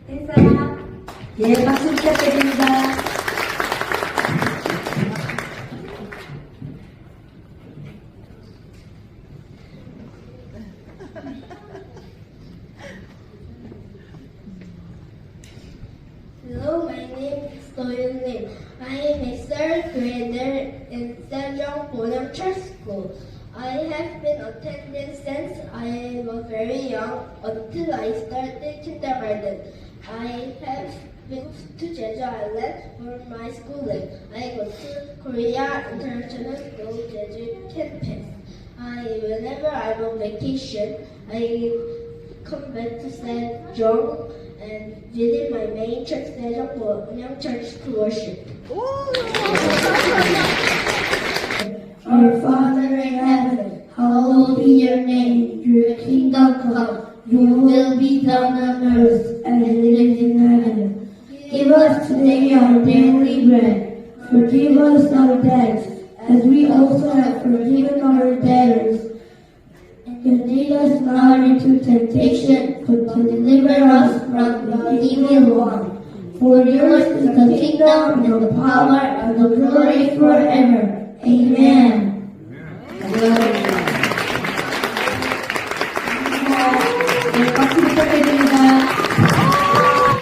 인사. 예, 박수 부탁드립니다. Hello, my name is Doyun Lim. I am a third grader in Sejong Bonam Church School. I have been attending since I was very young until I started kindergarten. I have been to Jeju Island for my schooling. I go to Korea International School Jeju campus. Whenever I'm on vacation, I come back to Sejong and visit my main church, Sejong Bonam Church, to worship. Our Father in heaven, hallowed be your name. Your kingdom come. Your will be done on earth as it is in heaven. Give us today our daily bread. Forgive us our debts, as we also have forgiven our debtors. And lead us not into temptation, but deliver us from the evil one. For yours is the kingdom, and the power, and the glory forever. Amen.